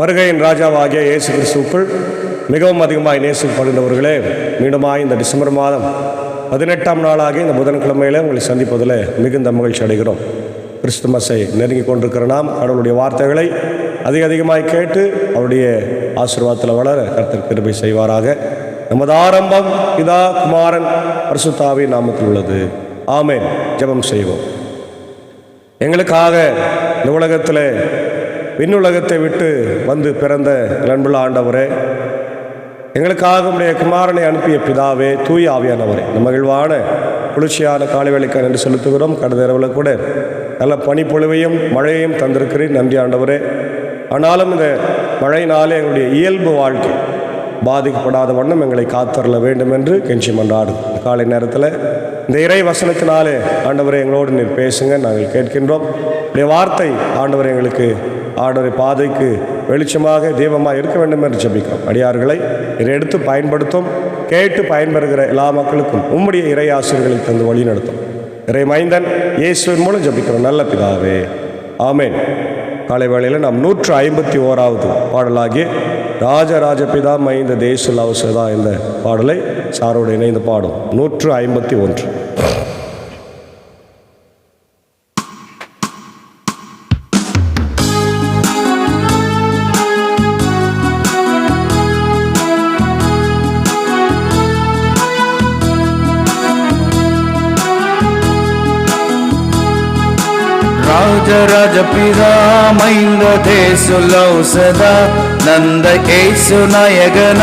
வருகையின் ராஜாவாகிய இயேசு கிறிஸ்துவுக்குள் மிகவும் அதிகமாக நேசிக்கப்படுகின்றவர்களே, மீண்டுமாய் இந்த டிசம்பர் மாதம் 18ஆம் நாளாகிய இந்த புதன்கிழமையிலே உங்களை சந்திப்பதில் மிகுந்த மகிழ்ச்சி அடைகிறோம். கிறிஸ்துமஸை நெருங்கி கொண்டிருக்கிற நாம் கடவுளுடைய வார்த்தைகளை அதிகமாய் கேட்டு அவருடைய ஆசீர்வாதத்தில் வளர கர்த்தர் கிருபை செய்வாராக. நமது ஆரம்பம் பிதா குமாரன் பரிசுத்தாவின் நாமத்தில் உள்ளது. ஆமென். ஜெபம் செய்வோம். எங்களுக்காக இந்த உலகத்தில் விண்ணுலகத்தை விட்டு வந்து பிறந்த அன்புள்ள ஆண்டவரே, எங்களுக்காக உடைய குமாரனை அனுப்பிய பிதாவே, தூய ஆவியானவரே, இந்த மகிழ்வான குளிர்ச்சியான காலை வேளைக்கு நன்றி செலுத்துகிறோம். கடந்த இரவில் கூட நல்ல பனிப்பொழிவையும் மழையையும் தந்திருக்கிறேன். நன்றி ஆண்டவரே. ஆனாலும் இந்த மழையினாலே எங்களுடைய இயல்பு வாழ்க்கை பாதிக்கப்படாத வண்ணம் எங்களை காத்தரல வேண்டும் என்று கெஞ்சி மன்றாடு. காலை நேரத்தில் இந்த இறை வசனத்தினாலே ஆண்டவரை எங்களோடு நீர் பேசுங்க, நாங்கள் கேட்கின்றோம். உடைய வார்த்தை ஆண்டவரை எங்களுக்கு ஆண்டவரை பாதைக்கு வெளிச்சமாக தீபமாக இருக்க வேண்டும் என்று ஜெபிக்கிறோம். அடியார்களை இதை எடுத்து பயன்படுத்தும், கேட்டு பயன்பெறுகிற எல்லா மக்களுக்கும் உம்முடைய இறை ஆசிரியர்களை தந்து வழி நடத்தும். இறை மைந்தன் இயேசுவின் மூலம் ஜெபிக்கிறோம் நல்ல பிதாவே. ஆமென். காலை வேளையில் நாம் 151வது பாடலாகிய ராஜராஜ பிதா மைந்த தேசு லவசதா என்ற பாடலை சாரோடு இணைந்து பாடும். 151. ರಾಜರಾಜ ಪಿತಾ ಮೈಂದ ದೇಸು ಲೌಸದ ನಂದ ಏಸು ನಾಯಕನ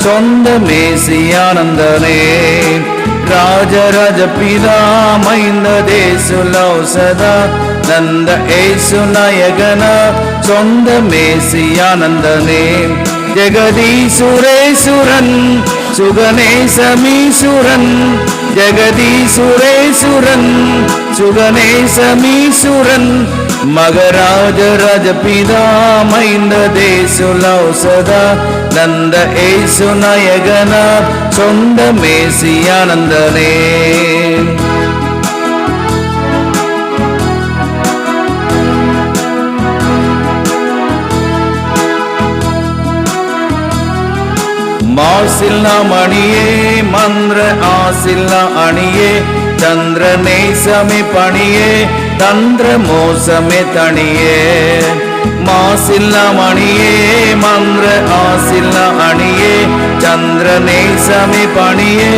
ಚೊಂದ ಮೇಸಿ ಆನಂದನೇ. ರಾಜರಾಜ ಪಿತಾ ಮೈಂದ ದೇಸು ಲೌಸದ ನಂದ ಏಸು ನಾಯಕನ ಚೊಂದ ಮೇಸಿ ಆನಂದನೇ. ஜெகதீசுரேசுரன் சுகநேசமீசுரன், ஜெகதீசுரேசுரன் சுகநேசமீசுரன், மகராஜ ராஜபிதா மைந்த தேசு லௌசதா நந்த ஏசு நாயகன சொந்த மேசி ஆனந்தனே. மாசில்லா மணியே மந்திர ஆசில்லா அணியே, சந்திர நேசமே பணியே தந்திர மோசமே தனியே. மாசில்லா மணியே மந்திர ஆசில்லா அணியே, சந்திர நேசமே பணியே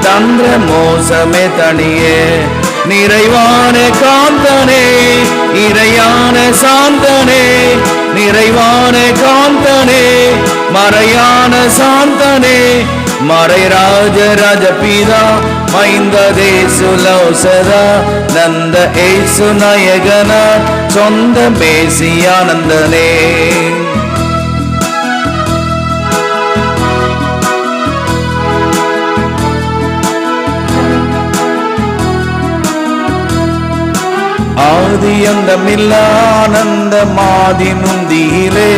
தந்திர மோசமே தனியே. நிறைவான காந்தனே இறையான சாந்தனே, நிறைவான காந்தனே மறையான சாந்தனே, மறை ராஜ ராஜபிதா மைந்த தேசு லௌசதா நந்த ஏசு நாயகன சொந்த மேசி ஆனந்தனே. ஆதி அந்தமில்லானந்த மாதி நுந்தியிலே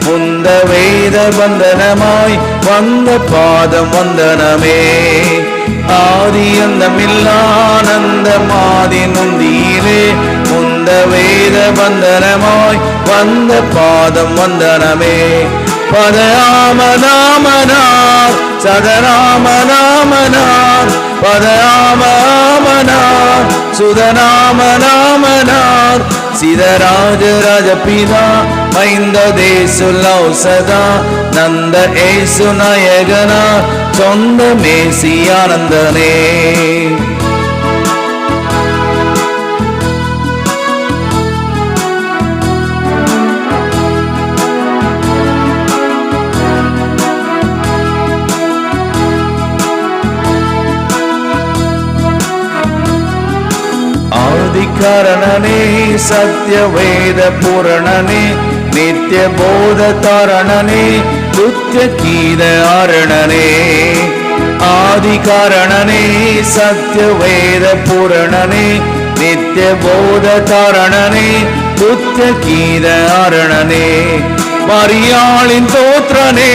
முந்த வேத வந்தனமாய் வந்த பாதம் வந்தனமே. ஆதி அந்தமில்லானந்த மாதி நுந்தியிலே முந்த வேத வந்தனமாய் வந்த பாதம் வந்தனமே. பதராமநாமனார் சதராமநாமனார், பதராமநாமனார் சுதநாமநாமனார், சிதராஜ ராஜபிதா மைந்த தேசு லௌசதா நந்த ஏசு நாயகனா சொந்த மேசி ஆனந்தனே. ஆதிகாரணனே சத்ய வேத பூரணனே, நித்திய போத தாரணனே துத்திய கீத ஆரணனே. ஆதிகாரணனே சத்ய வேத பூரணனே, நித்திய போத தாரணனே துத்திய கீத ஆரணனே. மரியாளின் தோற்றனே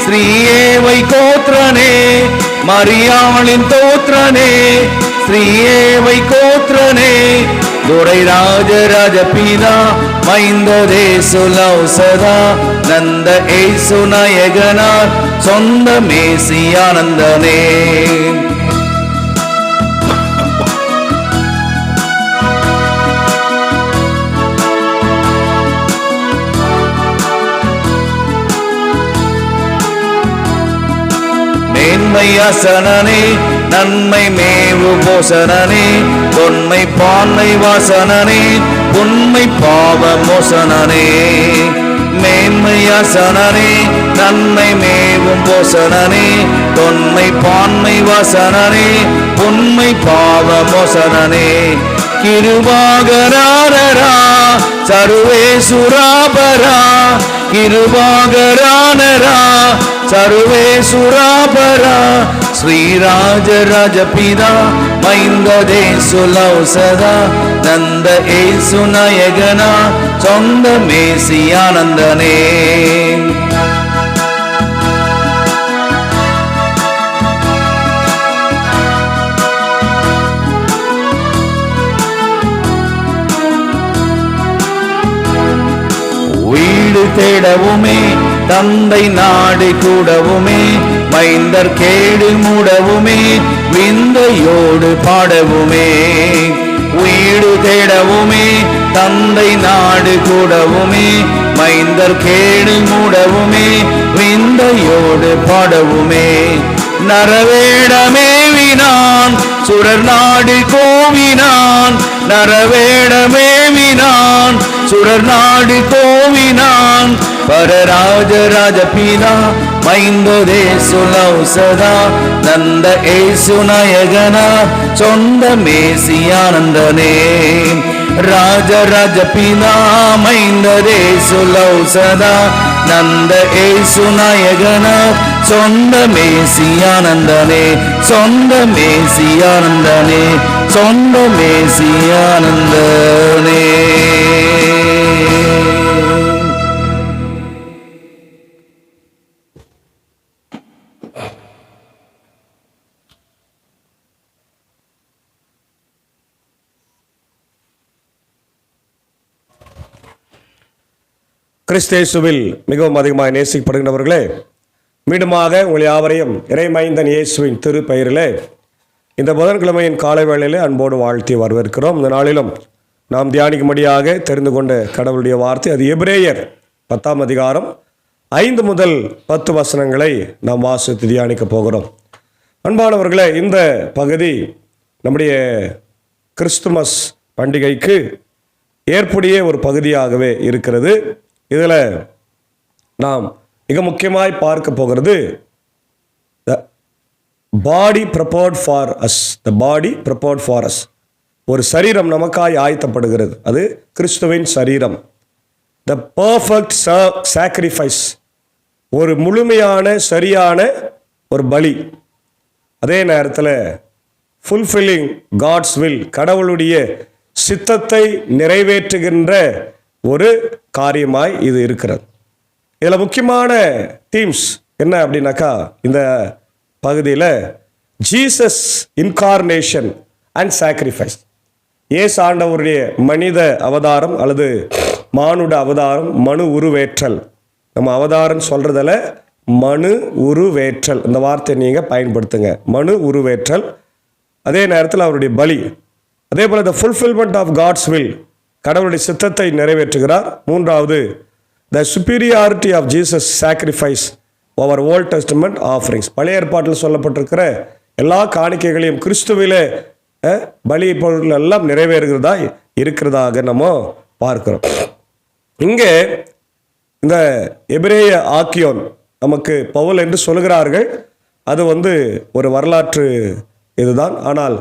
ஸ்ரீஏவை கோத்திரனே, மரியாளின் தோற்றனே ஸ்ரீஏவை கோத்திரனே, துரை ராஜ ராஜபிதா மைந்ததேசுலௌசதா நந்த ஏசு நாயகனார் சொந்த மேசியானந்தனே. மேன்மையாசனனே நன்மை மேவு போசனனே தொன்மை பான்மை வாசனனே உண்மை பாவ மோசனனே. மேன்மையாசனனே நன்மை மேவும் போசனனே தொன்மை பான்மை வாசனனே உண்மை பாவ மோசனனே. கிருபாகரானரா சர்வேசுராபரா கிருபாகரானரா சர்வேசுராபரா ஸ்ரீராஜராஜபிதா மைந்ததேசுலௌசதா நந்த ஏசு நாயகனா சொந்த மேசியானந்தனே. வீடு தேடவுமே தந்தை நாடு கூடவுமே மைந்தர் கேடு மூடவுமே விந்தையோடு பாடவுமே. வீடு தேடவுமே தந்தை நாடு கூடவுமே மைந்தர் கேடு மூடவுமே விந்தையோடு பாடவுமே. நரவேடமேவினான் சுரர் நாடு கோவினான் நரவேடமேவினான் சுரர் நாடு கோவினான் பரராஜராஜபிதா மைந்ததேசுலௌசதா நந்த ஏசு நாயகனா சொந்த மேசியானந்தனே. ராஜராஜபிதா மைந்ததேசுலௌசதா நந்த ஏசு நாயகனா சொந்த மேசியானந்தனே சொந்த மேசியானந்தனே சொந்த மேசியானந்தனே. கிறிஸ்தேசுவில் மிகவும் அதிகமாக நேசிக்கப்படுகின்றவர்களே, மீண்டுமாக உங்கள் யாவரையும் இறைமைந்தன் இயேசுவின் திரு பெயரிலே இந்த புதன்கிழமையின் காலை வேளையிலே அன்போடு வாழ்த்தி வரவேற்கிறோம். இந்த நாளிலும் நாம் தியானிக்கும்படியாக தெரிந்து கொண்ட கடவுளுடைய வார்த்தை அது எபிரேயர் 10ஆம் அதிகாரம் 5 முதல் 10 வசனங்களை நாம் வாசித்து தியானிக்க போகிறோம். அன்பானவர்களே, இந்த பகுதி நம்முடைய கிறிஸ்துமஸ் பண்டிகைக்கு ஏற்புடைய ஒரு பகுதியாகவே இருக்கிறது. இதில் நாம் மிக முக்கியமாய் பார்க்க போகிறது the body prepared for us. The body prepared for us. ஒரு சரீரம் நமக்காய் ஆயத்தப்படுகிறது, அது கிறிஸ்துவின் சரீரம். த பர்ஃபெக்ட் சாக்ரிஃபைஸ், ஒரு முழுமையான சரியான ஒரு பலி. அதே நேரத்தில் ஃபுல்ஃபில்லிங் காட்ஸ் வில், கடவுளுடைய சித்தத்தை நிறைவேற்றுகின்ற ஒரு காரியமாய் இது இருக்கிறது. இதில் முக்கியமான தீம்ஸ் என்ன அப்படின்னாக்கா, இந்த பகுதியில் ஜீசஸ் இன்கார்னேஷன் அண்ட் சாக்ரிஃபைஸ். இயேசு ஆண்டவருடைய மனித அவதாரம் அல்லது மானுட அவதாரம், மனு உருவேற்றல். நம்ம அவதாரம் சொல்கிறதில் மனு உருவேற்றல், இந்த வார்த்தையை நீங்கள் பயன்படுத்துங்க, மனு உருவேற்றல். அதே நேரத்தில் அவருடைய பலி. அதே போல் the fulfilment of God's will, கடவுளுடைய சித்தத்தை நிறைவேற்றுகிறார். மூன்றாவது, the superiority of Jesus sacrifice over Old Testament offerings. பழைய ஏற்பாட்டில் சொல்லப்பட்டிருக்கிற எல்லா காணிக்கைகளையும் கிறிஸ்துவிலே பலி பொருட்கள் எல்லாம் நிறைவேறுகிறதா இருக்கிறதாக நம்ம பார்க்கிறோம். இங்கே இந்த எபிரேய ஆக்கியோன் நமக்கு பவுல் என்று சொல்கிறார்கள். அது ஒரு வரலாற்று இதுதான். ஆனால்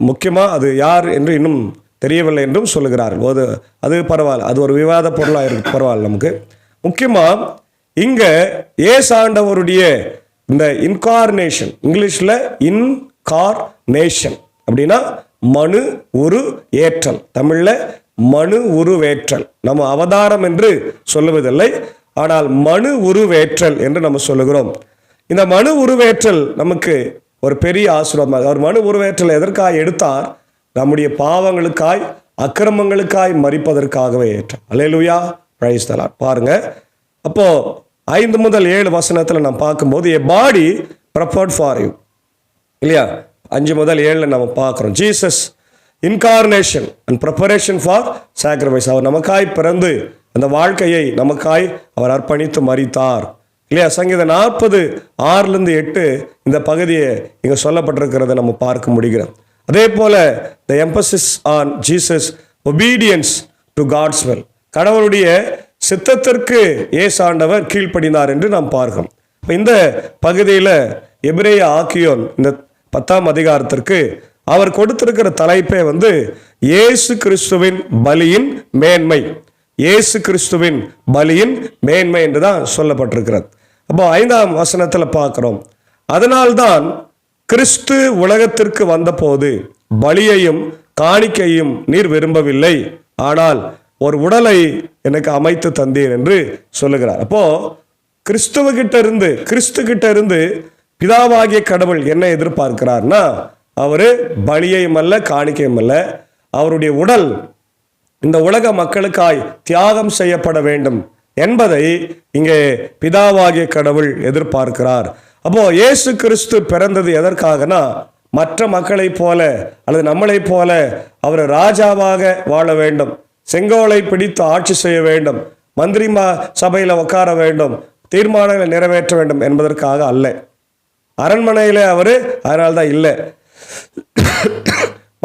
முக்கியமாக அது யார் என்று இன்னும் தெரியவில்லை என்றும் சொல்லுகிறார்கள். அது பரவாயில்ல, அது ஒரு விவாத பொருளாக இருக்கு, பரவாயில்ல. நமக்கு முக்கியமாக இங்கே ஏசாண்டவருடைய இந்த இன்கார்னேஷன், இங்கிலீஷில் இன்கார்னேஷன் அப்படின்னா மனு உரு ஏற்றல், தமிழில் மனு உருவேற்றல். நம்ம அவதாரம் என்று சொல்லுவதில்லை, ஆனால் மனு உருவேற்றல் என்று நம்ம சொல்லுகிறோம். இந்த மனு உருவேற்றல் நமக்கு ஒரு பெரிய ஆசீர்வாதம். அவர் மனு உருவேற்றல் எதற்காக எடுத்தார்? நம்முடைய பாவங்களுக்காய் அக்கிரமங்களுக்காய் மரிப்பதற்காகவே ஏற்றார். அல்லேலூயா, பிரைஸ் தி லார்ட். பாருங்க, அப்போ 5 முதல் 7 வசனத்தில் நாம் பார்க்கும்போது a body prepared for you, இல்லையா? 5 முதல் 7 நம்ம பார்க்குறோம். Jesus incarnation and preparation for sacrifice. அவர் நமக்காய் பிறந்து அந்த வாழ்க்கையை நமக்காய் அவர் அர்ப்பணித்து மரித்தார், இல்லையா? சங்கீதம் 40:6-8 இந்த பகுதியை இங்கே சொல்லப்பட்டிருக்கிறத நம்ம பார்க்க முடிகிறோம். அதே போல the emphasis on Jesus obedience to God's will, கடவுளுடைய சித்தத்திற்கு ஆண்டவர் கீழ்ப்படினார் என்று நாம் பார்க்கிறோம். இந்த பகுதியில் எபிரேய ஆக்கியோன் இந்த 10ஆம் அதிகாரத்திற்கு அவர் கொடுத்திருக்கிற தலைப்பே இயேசு கிறிஸ்துவின் பலியின் மேன்மை, இயேசு கிறிஸ்துவின் பலியின் மேன்மை என்றுதான் சொல்லப்பட்டிருக்கிறது. அப்போ 5ஆம் வசனத்தில் பார்க்கிறோம், அதனால்தான் கிறிஸ்து உலகத்திற்கு வந்தபோது பலியையும் காணிக்கையும் நீர் விரும்பவில்லை, ஆனால் ஒரு உடலை எனக்கு அமைத்து தந்தீர் என்று சொல்லுகிறார். அப்போ கிறிஸ்து கிட்ட இருந்து பிதாவாகிய கடவுள் என்ன எதிர்பார்க்கிறார்னா, அவரு பலியையும் அல்ல காணிக்கையும் அல்ல, அவருடைய உடல் இந்த உலக மக்களுக்காய் தியாகம் செய்யப்பட வேண்டும் என்பதை இங்கே பிதாவாகிய கடவுள் எதிர்பார்க்கிறார். அப்போ இயேசு கிறிஸ்து பிறந்தது எதற்காகனா, மற்ற மக்களை போல அல்லது நம்மளை போல அவர் ராஜாவாக வாழ வேண்டும், செங்கோலை பிடித்து ஆட்சி செய்ய வேண்டும், மந்திரி சபையில் உட்கார வேண்டும், தீர்மானங்களை நிறைவேற்ற வேண்டும் என்பதற்காக அல்ல. அரண்மனையில் அவர் அதனால்தான் இல்லை,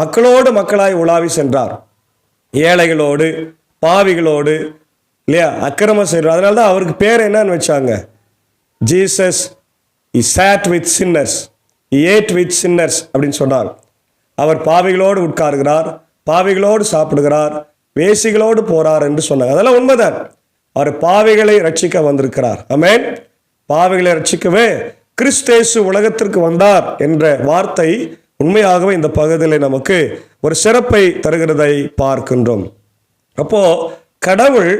மக்களோடு மக்களாய் உலாவி சென்றார், ஏழைகளோடு பாவிகளோடு, இல்லையா, அக்கிரமம் செய்கிறார். அதனால்தான் அவருக்கு பேர் என்னன்னு வச்சாங்க, Jesus he sat with sinners, he ate with sinners அப்படின்னு சொன்னார். அவர் பாவிகளோடு உட்காருகிறார், பாவிகளோடு சாப்பிடுகிறார், வேசிகளோடு போறார் என்று சொன்னார். அதெல்லாம் உண்மைதான். அவர் பாவிகளை ரட்சிக்க வந்திருக்கிறார். ஆமென். பாவிகளை ரட்சிக்கவே கிறிஸ்தேசு உலகத்திற்கு வந்தார் என்ற வார்த்தை உண்மையாகவே இந்த பகுதியில் நமக்கு ஒரு சிறப்பை தருகிறதை பார்க்கின்றோம். அப்போ கடவுள்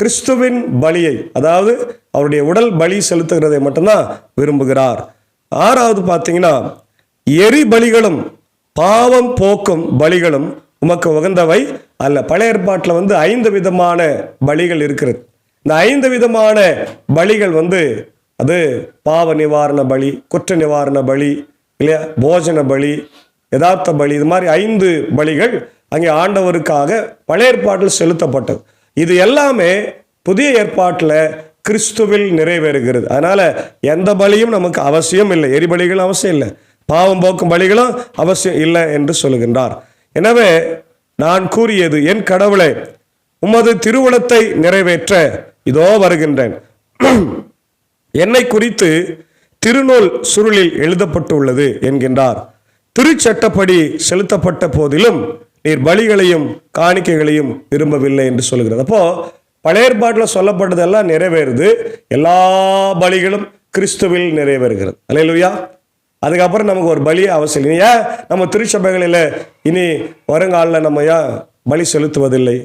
கிறிஸ்துவின் பலியை, அதாவது அவருடைய உடல் பலி செலுத்துகிறதை மட்டும்தான் விரும்புகிறார். 6வது பார்த்தீங்கன்னா, எரி பலிகளும் பாவம் போக்கும் பலிகளும் உமக்கு உகந்தவை அல்ல. பழைய ஏற்பாட்டில் 5 விதமான பலிகள் இருக்கிறது. இந்த 5 விதமான பலிகள் அது பாவ நிவாரண பலி, குற்ற நிவாரண பலி, இல்லையா, போஜன பலி, யதார்த்த பலி, இது மாதிரி 5 பலிகள் அங்கே ஆண்டவருக்காக பழைய ஏற்பாட்டில் செலுத்தப்பட்டது. இது எல்லாமே புதிய ஏற்பாட்டில் கிறிஸ்துவில் நிறைவேறுகிறது. அதனால எந்த பலியும் நமக்கு அவசியம் இல்லை, எரிபலிகளும் அவசியம் இல்லை, பாவம் போக்கும் பலிகளும் அவசியம் இல்லை என்று சொல்லுகின்றார். எனவே நான் கூறியது, என் கடவுளே, உமது திருவுளத்தை நிறைவேற்ற இதோ வருகின்றேன். என்னை குறித்து திருநூல் சுருளில் எழுதப்பட்டுள்ளது என்கின்றார். திருச்சட்டப்படி செலுத்தப்பட்ட போதிலும் நீர் பலிகளையும் காணிக்கைகளையும் விரும்பவில்லை என்று சொல்கிறது. அப்போ பழைய ஏற்பாட்டில் சொல்லப்பட்டதெல்லாம் நிறைவேறுது, எல்லா பலிகளும் கிறிஸ்துவில் நிறைவேறுகிறது. அல்லேலூயா. அதுக்கப்புறம் நமக்கு ஒரு பலி அவசியம் இல்லை. ஏன் நம்ம திருச்சபைகளில் இனி வருங்காலில் நம்ம ஏன் பலி செலுத்துவதில்லை?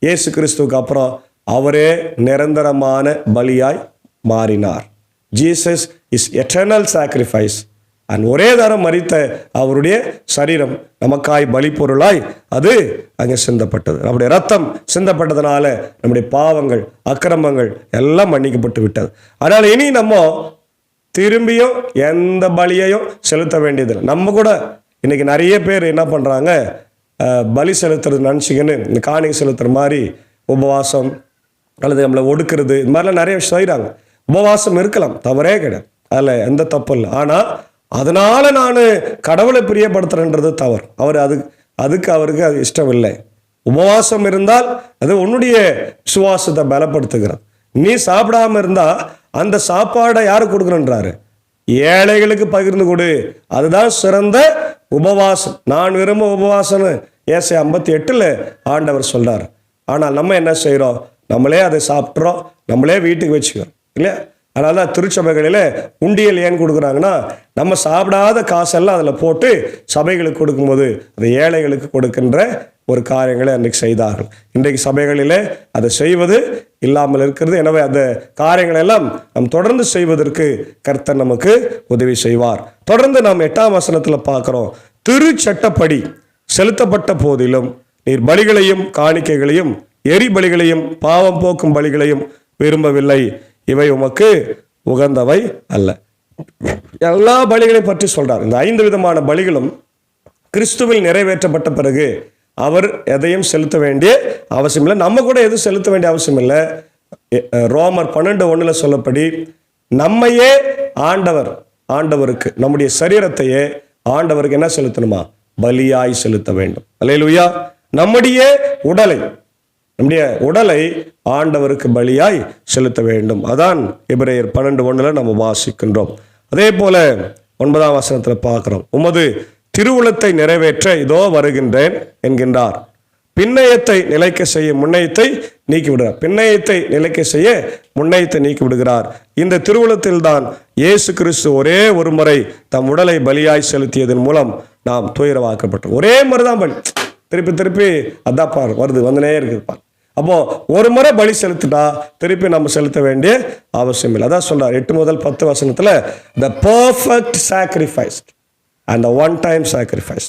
இயேசு கிறிஸ்துவுக்கு அப்புறம் அவரே நிரந்தரமான பலியாய் மாறினார். Jesus is eternal sacrifice. ஒரே தரம் மரித்த அவருடைய சரீரம் நமக்காய் பலி பொருளாய் அது அங்கே சிந்தப்பட்டது. நம்முடைய ரத்தம் சிந்தப்பட்டதுனால நம்முடைய பாவங்கள் அக்கிரமங்கள் எல்லாம் மன்னிக்கப்பட்டு விட்டது. அதனால் இனி நம்ம திரும்பியும் எந்த பலியையும் செலுத்த வேண்டியதில்லை. நம்ம கூட இன்னைக்கு நிறைய பேர் என்ன பண்ணுறாங்க, பலி செலுத்துறது நினச்சிங்கன்னு இந்த காணிக்கை செலுத்துகிற மாதிரி உபவாசம் அல்லது நம்மளை ஒடுக்கிறது, இது மாதிரிலாம் நிறைய விஷயம் செய்கிறாங்க. உபவாசம் இருக்கலாம், தவறே கிடையாது, அதில் எந்த தப்பும் இல்லை. ஆனால் அதனால நான் கடவுளை பிரியப்படுத்துறேன்றது தவறு. அவருக்கு அது இஷ்டம் இல்லை. உபவாசம் இருந்தால் அது உன்னுடைய சுவாசத்தை பலப்படுத்துகிறது. நீ சாப்பிடாம இருந்தா அந்த சாப்பாடை யாரு கொடுக்குறன்றாரு? ஏழைகளுக்கு பகிர்ந்து கொடு. அதுதான் சிறந்த உபவாசம். நான் விரும்ப உபவாசம்னு ஏசாயா 58 ஆண்டவர் சொல்றார். ஆனால் நம்ம என்ன செய்யறோம்? நம்மளே அதை சாப்பிட்றோம், நம்மளே வீட்டுக்கு வச்சுக்கிறோம் இல்லையா? அதனால தான் திருச்சபைகளில் உண்டியல் ஏன் கொடுக்குறாங்கன்னா, நம்ம சாப்பிடாத காசெல்லாம் அதில் போட்டு சபைகளுக்கு கொடுக்கும்போது அது ஏழைகளுக்கு கொடுக்கின்ற ஒரு காரியங்களை அன்றைக்கு செய்தார்கள். இன்றைக்கு சபைகளிலே அதை செய்வது இல்லாமல் இருக்கிறது. எனவே அந்த காரியங்கள் எல்லாம் நாம் தொடர்ந்து செய்வதற்கு கர்த்தர் நமக்கு உதவி செய்வார். தொடர்ந்து நாம் 8ஆம் வசனத்தில் பார்க்குறோம், திருச்சட்டப்படி செலுத்தப்பட்ட போதிலும் நீர் பலிகளையும் காணிக்கைகளையும் எரி பலிகளையும் பாவம் போக்கும் பலிகளையும் விரும்பவில்லை, இவை உமக்கு உகந்தவை அல்ல. எல்லா பலிகளையும் பற்றி சொல்றார். இந்த 5 விதமான பலிகளும் கிறிஸ்துவில் நிறைவேற்றப்பட்ட பிறகு அவர் எதையும் செலுத்த வேண்டிய அவசியம் இல்லை. நம்ம கூட எதுவும் செலுத்த வேண்டிய அவசியம் இல்லை. ரோமர் 12:1 சொல்லப்படி நம்மையே ஆண்டவருக்கு நம்முடைய சரீரத்தையே ஆண்டவருக்கு என்ன செலுத்தணுமா? பலியாய் செலுத்த வேண்டும். அல்லேலூயா. நம்முடைய உடலை ஆண்டவருக்கு பலியாய் செலுத்த வேண்டும். அதான் எபிரேயர் 12:1 நம்ம வாசிக்கின்றோம். அதே போல 9ஆம் வசனத்தில் பார்க்கிறோம், உமது திருவுளத்தை நிறைவேற்ற இதோ வருகின்றேன் என்கின்றார். பின்னயத்தை நிலைக்க செய்ய முன்னயத்தை நீக்கி விடுகிறார். பின்னயத்தை நிலைக்க செய்ய முன்னயத்தை நீக்கி விடுகிறார். இந்த திருவுளத்தில் தான் இயேசு கிறிஸ்து ஒரே ஒரு முறை தம் உடலை பலியாய் செலுத்தியதன் மூலம் நாம் துயரவாக்கப்பட்டோம். ஒரே முறை தான் பலி. திருப்பி அதான் பார் வருது, வந்துனே இருக்குதுப்பார். அப்போ ஒரு முறை பலி செலுத்திட்டா திருப்பி நம்ம செலுத்த வேண்டிய அவசியம் இல்லை. அதான் சொல்றார் 8 முதல் 10 வசனத்துல, the perfect sacrifice and the one time sacrifice.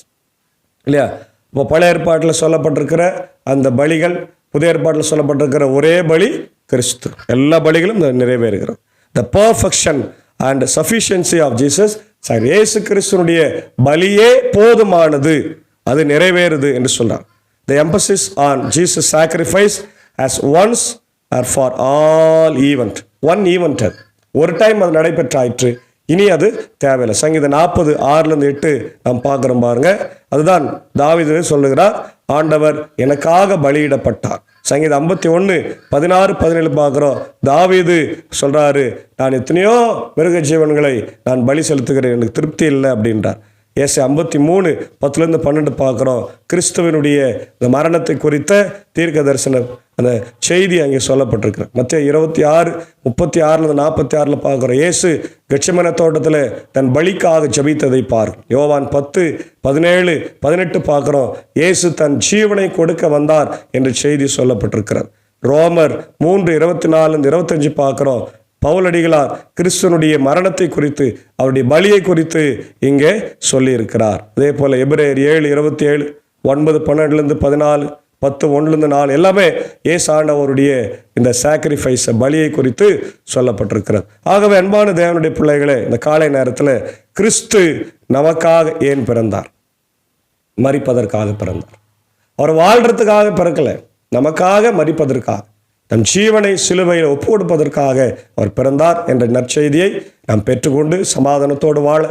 இல்லையா? இப்போ பழைய ஏற்பாட்டில் சொல்லப்பட்டிருக்கிற அந்த பலிகள், புதிய ஏற்பாட்டில் சொல்லப்பட்டிருக்கிற ஒரே பலி கிறிஸ்து. எல்லா பலிகளும் நிறைவேறுகிறது. the perfection and sufficiency of Jesus, இயேசு கிறிஸ்துனுடைய பலியே போதுமானது, அது நிறைவேறுது என்று சொல்றார். The emphasis on Jesus sacrifice as once or for all event. One event, ஒரு டைம் அது நடைபெற்றாயிற்று, இனி அது தேவையில்லை. சங்கீதம் 40:6-8 நாம் பார்க்கிறோம் பாருங்க. அதுதான் தாவீது சொல்லுகிறார், ஆண்டவர் எனக்காக பலியிடப்பட்டார். சங்கீதம் 51:16-17 பார்க்கிறோம். தாவீது சொல்றாரு, நான் எத்தனையோ மிருக ஜீவன்களை நான் பலி செலுத்துகிறேன், எனக்கு திருப்தி இல்லை அப்படின்றார். ஏசாயா 53:10-12 பார்க்கிறோம். கிறிஸ்துவனுடைய இந்த மரணத்தை குறித்த தீர்க்க தரிசன அந்த செய்தி அங்கே சொல்லப்பட்டிருக்கு. மத்தேயு 26:36-46 பார்க்கிறோம். இயேசு கெத்செமனே தோட்டத்தில் தன் பலிக்காக ஜெபித்ததை பார்க்கிறோம். யோவான் 10:17-18 பார்க்கிறோம். இயேசு தன் ஜீவனை கொடுக்க வந்தார் என்ற செய்தி சொல்லப்பட்டிருக்கிறார். ரோமர் 3:24-25 பார்க்கிறோம். பவுலடிகளார் கிறிஸ்துவனுடைய மரணத்தை குறித்து, அவருடைய பலியை குறித்து இங்கே சொல்லி இருக்கிறார். அதே போல எபிரேயர் 7:27, 9:12-14, 10:1-4 எல்லாமே இயேசு ஆண்டவருடைய இந்த சாக்ரிஃபைஸ் பலியை குறித்து சொல்லப்பட்டிருக்கிறது. ஆகவே அன்பான தேவனுடைய பிள்ளைகளே, இந்த காலை நேரத்தில் கிறிஸ்து நமக்காக ஏன் பிறந்தார்? மரிப்பதற்காக பிறந்தார். அவர் வாழ்றதுக்காக பிறக்கல, நமக்காக மரிப்பதற்காக, நம் ஜீவனை சிலுவையில் ஒப்பு கொடுப்பதற்காக அவர் பிறந்தார் என்ற நற்செய்தியை நாம் பெற்றுக்கொண்டு சமாதானத்தோடு வாழ,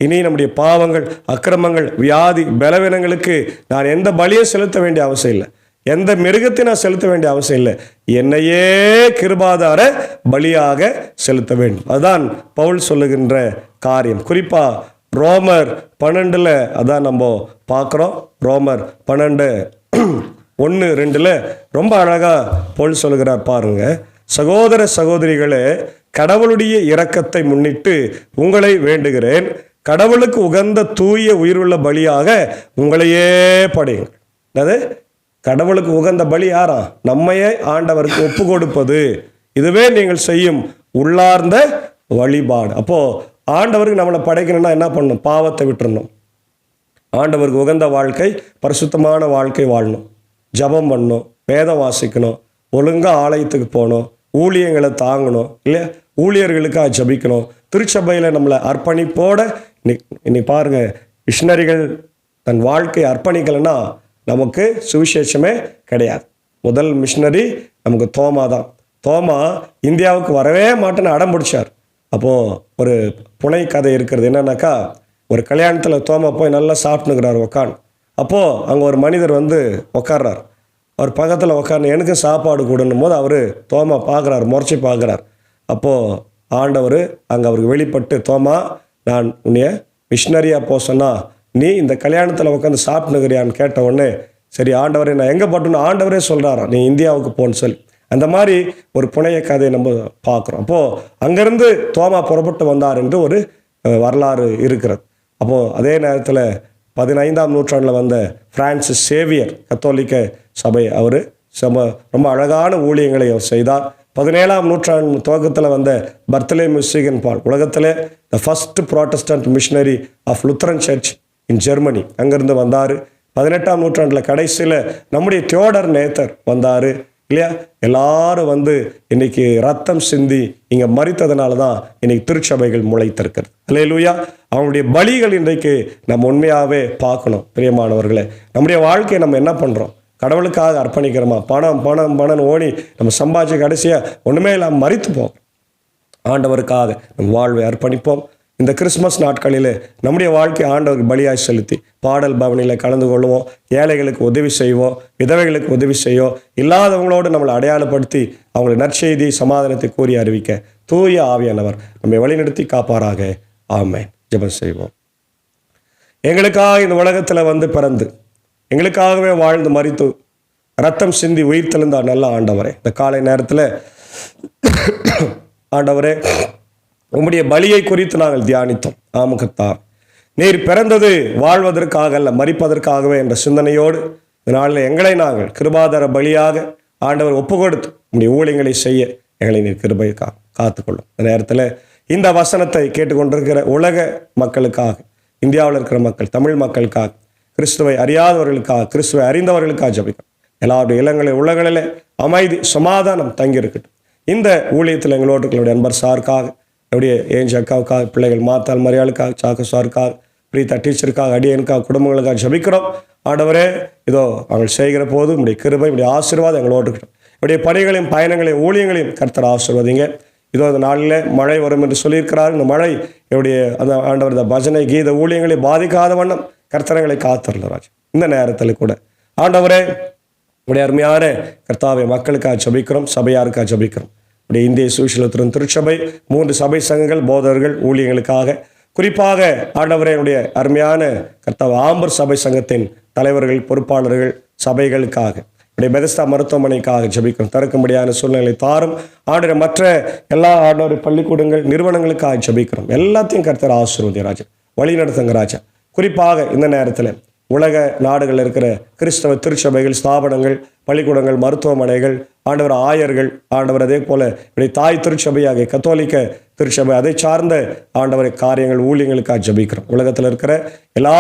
இனி நம்முடைய பாவங்கள், அக்கிரமங்கள், வியாதி, பலவீனங்களுக்கு நான் எந்த பலியை செலுத்த வேண்டிய அவசியம் இல்லை, எந்த மிருகத்தை நான் செலுத்த வேண்டிய அவசியம் இல்லை, என்னையே கிருபாதார பலியாக செலுத்த வேண்டும். அதுதான் பவுல் சொல்லுகின்ற காரியம். குறிப்பா ரோமர் 12 அதான் நம்ம பார்க்குறோம். ரோமர் 12:1-2 ரொம்ப அழகா பவுல் சொல்லுகிறார் பாருங்க. சகோதர சகோதரிகளே, கடவுளுடைய இரக்கத்தை முன்னிட்டு உங்களை வேண்டுகிறேன், கடவுளுக்கு உகந்த தூய உயிருள்ள பலியாக உங்களையே படையுங்கள். அது கடவுளுக்கு உகந்த பலி யாரா? நம்மையே ஆண்டவருக்கு ஒப்பு கொடுப்பது, இதுவே நீங்கள் செய்யும் உள்ளார்ந்த வழிபாடு. அப்போ ஆண்டவருக்கு நம்மளை படைக்கணும்னா என்ன பண்ணணும்? பாவத்தை விட்டுறணும், ஆண்டவருக்கு உகந்த வாழ்க்கை, பரிசுத்தமான வாழ்க்கை வாழணும், ஜபம் பண்ணணும், வேதம் வாசிக்கணும், ஒழுங்காக ஆலயத்துக்கு போகணும், ஊழியங்களை தாங்கணும், இல்லையா? ஊழியர்களுக்காக ஜபிக்கணும், திருச்சபையில் நம்மளை அர்ப்பணிப்போட. இன்னைக்கு பாருங்க, மிஷனரிகள் தன் வாழ்க்கையை அர்ப்பணிக்கலைன்னா நமக்கு சுவிசேஷமே கிடையாது. முதல் மிஷனரி நமக்கு தோமா தான். தோமா இந்தியாவுக்கு வரவே மாட்டேன்னு அடம் பிடிச்சார். அப்போது ஒரு புனை கதை இருக்கிறது. என்னன்னாக்கா, ஒரு கல்யாணத்தில் தோமா போய் நல்லா சாப்பிட்டுக்கிறார் உக்கான். அப்போது அங்கே ஒரு மனிதர் வந்து உக்காடுறார். அவர் பக்கத்தில் உக்காந்து எனக்கும் சாப்பாடு கொடுன்னும் போது அவர் தோமா பார்க்குறார், முறைச்சி பார்க்குறார். அப்போது ஆண்டவர் அங்கே அவருக்கு வெளிப்பட்டு, தோமா, நான் உன்னைய மிஷினரியாக போக சொன்னால் நீ இந்த கல்யாணத்தில் உட்காந்து சாப்பிட்டுக்கிறியான்னு கேட்ட உடனே, சரி ஆண்டவரே நான் எங்கே போட்டோன்னு ஆண்டவரே சொல்கிறாராம், நீ இந்தியாவுக்கு போன்னு சொல்லி. அந்த மாதிரி ஒரு புனைய கதையை நம்ம பார்க்குறோம். அப்போது அங்கேருந்து தோமா புறப்பட்டு வந்தார் என்று ஒரு வரலாறு இருக்கிறது. அப்போது அதே நேரத்தில் 15ஆம் நூற்றாண்டில் வந்த பிரான்சிஸ் சேவியர் கத்தோலிக்க சபை, அவர் ரொம்ப அழகான ஊழியங்களை அவர் செய்தார். 17ஆம் நூற்றாண்டு துவக்கத்தில் வந்த பர்த்தலேமியூ சீகன் பால், உலகத்தில் the first Protestant missionary of Lutheran church in Germany, அங்கேருந்து வந்தார். 18ஆம் நூற்றாண்டில் கடைசியில் நம்முடைய தியோடர் நேத்தர் வந்தார் இல்லையா? எல்லாரும் வந்து இன்னைக்கு ரத்தம் சிந்தி இங்கே மரித்ததுனால தான் இன்னைக்கு திருச்சபைகள் முளைத்திருக்கிறது. அல்லேலூயா. அவனுடைய பலிகள் இன்றைக்கு நம்ம உண்மையாகவே பார்க்கணும். பிரியமானவர்களே, நம்முடைய வாழ்க்கையை நம்ம என்ன பண்ணுறோம்? கடவுளுக்காக அர்ப்பணிக்கிறோமா? பணம் பணம் பணம் ஓடி நம்ம சம்பாதிச்சு கடைசியாக ஒன்றுமே இல்லாமல் மரித்து போகும். ஆண்டவருக்காக நம் வாழ்வை அர்ப்பணிப்போம். இந்த கிறிஸ்மஸ் நாட்களில் நம்முடைய வாழ்க்கை ஆண்டவருக்கு பலியாய் செலுத்தி பாடல் பவனில் கலந்து கொள்வோம். ஏழைகளுக்கு உதவி செய்வோம், விதவைகளுக்கு உதவி செய்வோம். இல்லாதவங்களோடு நம்மளை அடையாளப்படுத்தி அவங்களுக்கு நற்செய்தி சமாதானத்தை கூறி அறிவிக்க தூய ஆவியானவர் நம்மை வழிநடத்தி காப்பாராக. ஆமென். ஜெபம் செய்வோம். எங்களுக்காக இந்த உலகத்தில் வந்து பிறந்து எங்களுக்காகவே வாழ்ந்து மரித்து ரத்தம் சிந்தி உயிர் தெழுந்தார் நல்ல ஆண்டவரே, இந்த காலை நேரத்தில் ஆண்டவரே உம்முடைய பலியை குறித்து நாங்கள் தியானித்தோம். ஆமுகத்தார் நீர் பிறந்தது வாழ்வதற்காக அல்ல, மரிப்பதற்காகவே என்ற சிந்தனையோடு இந்த நாளில் எங்களை நாங்கள் கிருபாதார பலியாக ஆண்டவர் ஒப்பு கொடுத்து உம்முடைய ஊழியங்களை செய்ய எங்களை நீர் கிருபைக்காக காத்துக்கொள்ளும். இந்த நேரத்தில் இந்த வசனத்தை கேட்டுக்கொண்டிருக்கிற உலக மக்களுக்காக, இந்தியாவில் இருக்கிற மக்கள், தமிழ் மக்களுக்காக, கிறிஸ்துவை அறியாதவர்களுக்காக, கிறிஸ்துவை அறிந்தவர்களுக்காக ஜெபிக்கிறோம். எல்லாருடைய இல்லங்களில் உள்ளங்களிலே அமைதி சமாதானம் தங்கியிருக்கட்டும். இந்த ஊழியத்தில் எங்களோடு அன்பர் சாருக்காக, என்னுடைய ஏஞ்சி அக்காவுக்காக, பிள்ளைகள் மாத்தால் மரியாளுக்காக, சாக்கு சாருக்காக, பிரீதா டீச்சருக்காக, அடியனுக்காக, குடும்பங்களுக்காக ஜெபிக்கிறோம். ஆண்டவரே, இதோ அவங்கள் செய்கிற போது உடைய கிருபை, உடைய ஆசீர்வாதம் எங்களோடு இருக்கட்டும். உடைய பணிகளையும் பயணங்களையும் ஊழியங்களையும் கர்த்தர் ஆசீர்வதிங்க. இதோ அந்த நாளில் மழை வரும் என்று சொல்லியிருக்கிறார். இந்த மழை என்னுடைய அந்த ஆண்டவர் இந்த பஜனை கீத ஊழியங்களை பாதிக்காத வண்ணம் கர்த்தரங்களை காத்தருள்ளார். இந்த நேரத்தில் கூட ஆண்டவரே உடைய அருமையான கர்த்தாவை மக்களுக்காக ஜெபிக்கிறோம், சபையாருக்காக ஜெபிக்கிறோம். உடைய இந்திய சுவிசேஷத்தின் திருச்சபை 3 சபை சங்கங்கள், போதகர்கள், ஊழியங்களுக்காக, குறிப்பாக ஆண்டவரே உடைய அருமையான கர்த்தாவை ஆம்பர் சபை சங்கத்தின் தலைவர்கள், பொறுப்பாளர்கள், சபைகளுக்காக, உடைய பெதஸ்தா மருத்துவமனைக்காக ஜெபிக்கிறோம். திறக்கும்படியான சூழ்நிலை தாரும் ஆண்டவரே. மற்ற எல்லா ஆண்டவரை பள்ளிக்கூடங்கள், நிறுவனங்களுக்காக ஜெபிக்கிறோம். எல்லாத்தையும் கர்த்தர் ஆசீர்வதி ராஜா, வழி நடத்துங்க ராஜா. குறிப்பாக இந்த நேரத்தில் உலக நாடுகளில் இருக்கிற கிறிஸ்தவ திருச்சபைகள், ஸ்தாபனங்கள், பள்ளிக்கூடங்கள், மருத்துவமனைகள், ஆண்டவர் ஆயர்கள், ஆண்டவர் அதே போல இப்படி தாய் திருச்சபையாக கத்தோலிக்க திருச்சபை, அதை சார்ந்த ஆண்டவரை காரியங்கள், ஊழியங்களுக்காக ஜெபிக்கிறோம். உலகத்தில் இருக்கிற எல்லா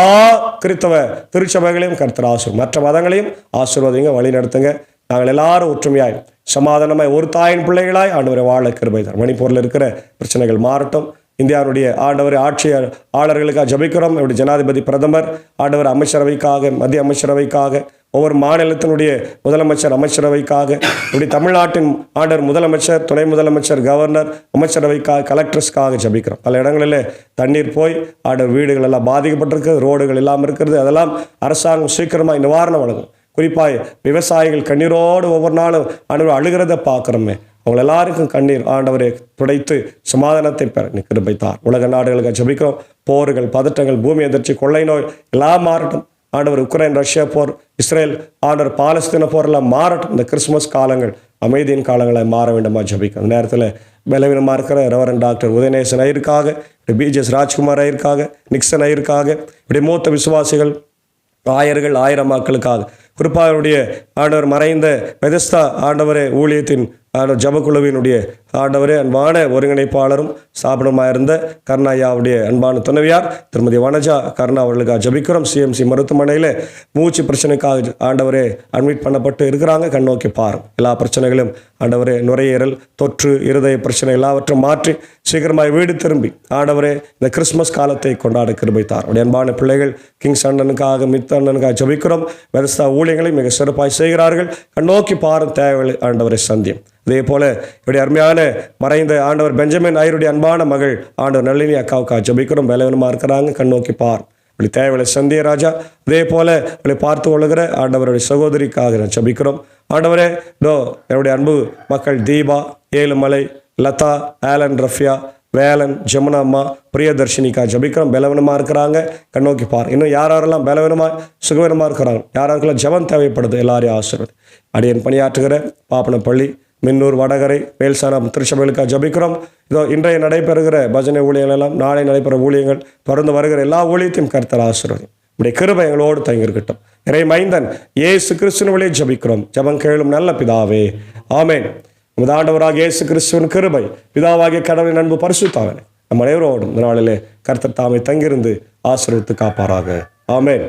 கிறிஸ்தவ திருச்சபைகளையும் கர்த்தர் ஆசீர்வதிங்க, மற்ற மதங்களையும் ஆசீர்வதிங்க, வழி நடத்துங்க. நாங்கள் எல்லாரும் ஒற்றுமையாய் சமாதானமாய் ஒரு தாயின் பிள்ளைகளாய் ஆண்டவரை வாழ கிருபை தரும். மணிப்பூரில் இருக்கிற பிரச்சனைகள் மாறட்டும். இந்தியாவுடைய ஆண்டவர் ஆட்சியாளர்களுக்காக ஜெபிக்கிறோம். இப்படி ஜனாதிபதி, பிரதமர், ஆண்டவர் அமைச்சரவைக்காக, மத்திய அமைச்சரவைக்காக, ஒவ்வொரு மாநிலத்தினுடைய முதலமைச்சர் அமைச்சரவைக்காக, இப்படி தமிழ்நாட்டின் ஆண்டவர் முதலமைச்சர், துணை முதலமைச்சர், கவர்னர் அமைச்சரவைக்காக, கலெக்டர்ஸ்க்காக ஜெபிக்கிறோம். பல இடங்களில் தண்ணீர் போய் ஆண்டவர் வீடுகள் எல்லாம் பாதிக்கப்பட்டிருக்கிறது, ரோடுகள் இல்லாமல் இருக்கிறது. அதெல்லாம் அரசாங்கம் சீக்கிரமாக நிவாரணம் வழங்கும். குறிப்பாக விவசாயிகள் கண்ணீரோடு ஒவ்வொரு நாளும் ஆண்டவர் அழுகிறத பார்க்குறோமே, அவங்க எல்லாருக்கும் கண்ணீர் ஆண்டவரை துடைத்து சமாதானத்தை பெற நீ கிருபை தார். உலக நாடுகளுக்கு ஜெபிக்கிறோம். போர்கள், பதட்டங்கள், பூமி எதிர்ச்சி, கொள்ளை நோய் எல்லாம் மாறட்டும். ஆண்டவர் உக்ரைன் ரஷ்யா போர், இஸ்ரேல், ஆண்டவர் பாலஸ்தீன போர் எல்லாம் மாறட்டும். இந்த கிறிஸ்துமஸ் காலங்கள் அமைதியின் காலங்களை மாற வேண்டுமா ஜெபிக்கும். அந்த நேரத்தில் பலவீனமாக இருக்கிற ரெவரண்ட் டாக்டர் உதயநேசன் ஐயருக்காக, இப்படி பிஜெஸ் ராஜ்குமார் ஐயருக்காக, நிக்சன் ஐயருக்காக, இப்படி மூத்த விசுவாசிகள், ஆயர்கள், ஆயிரம் மக்களுக்காக, குறிப்பாக அவருடைய ஆண்டவர் மறைந்த பெதஸ்தா ஆண்டவரே ஊழியத்தின் ஆண்டவர் ஜபக்குழுவினுடைய ஆண்டவரே அன்பான ஒருங்கிணைப்பாளரும் ஸ்தாபனமாக இருந்த கருணாயாவுடைய அன்பான துணைவியார் திருமதி வனஜா கருணா அவர்களுக்காக ஜபிக்கிறோம். சிஎம்சி மருத்துவமனையில் மூச்சு பிரச்சனைக்காக ஆண்டவரே அட்மிட் பண்ணப்பட்டு இருக்கிறாங்க. கண்ணோக்கி பாரும். எல்லா பிரச்சனைகளும் ஆண்டவரே, நுரையீரல், தொற்று, இருதய பிரச்சனை எல்லாவற்றும் மாற்றி சீக்கிரமாக வீடு திரும்பி ஆண்டவரே இந்த கிறிஸ்துமஸ் காலத்தை கொண்டாட கிருபை தார். அவருடைய அன்பான பிள்ளைகள் கிங்ஸ் அண்ணனுக்காக, மித் அண்ணனுக்காக ஜபிக்கிறோம். பெதஸ்தா ஊழியங்களை மிக சிறப்பாக செய்கிறார்கள். கண்ணோக்கி பாரும் தேவைகளை ஆண்டவரை சந்தியம். அதே போல இப்படி அருமையான மறைந்த ஆண்டவர் பெஞ்சமின் ஐயருடைய அன்பான மகள் ஆண்டவர் நளினி அக்காவுக்காக ஜபிக்கிறோம். பலவீனமாக இருக்கிறாங்க. கண்ணோக்கி பார். அப்படி தேவைகளை சந்திய ராஜா. அதே போல அவளை பார்த்து கொள்ளுகிற ஆண்டவருடைய சகோதரிக்காக ஜபிக்கிறோம். ஆண்டவரே, என்னுடைய அன்பு மக்கள் தீபா, ஏழுமலை, லதா, ஆலன், ரஃபியா, வேலன், ஜமுனா அம்மா, பிரியதர்ஷினிக்காக ஜபிக்கிறோம். பலவீனமாக இருக்கிறாங்க. கண்ணோக்கி பார். இன்னும் யாரெல்லாம் பலவீனமாக சுகவீனமாக இருக்கிறாங்க, யாரெல்லாம் ஜபம் தேவைப்படுது, எல்லாரையும் ஆசீர்வதி. அடியன் பணியாற்றுகிற பாப்பனப்பள்ளி, மின்னூர், வடகரை, வேல்சானம் திருச்சபைகளுக்காக ஜபிக்கிறோம். இதோ இன்றைய நடைபெறுகிற பஜனை ஊழியங்கள் எல்லாம், நாளை நடைபெற ஊழியங்கள், தொடர்ந்து வருகிற எல்லா ஊழியத்தையும் கர்த்தர் ஆசீர்வதி. இப்படி கிருபை எங்களோடு தங்கியிருக்கட்டும். இறை மைந்தன் இயேசு கிறிஸ்துவின் வழியே ஜபிக்கிறோம். ஜபம் கேளும் நல்ல பிதாவே, ஆமேன். நமது ஆண்டவராக இயேசு கிறிஸ்துவின் கிருபை, பிதாவாகிய கடவுளின் அன்பு, பரிசுத்தாவினை நம் அனைவரோடும் இந்த நாளிலே கர்த்தர் தாமே தங்கியிருந்து ஆசீர்வதித்து காப்பாராக. ஆமேன்.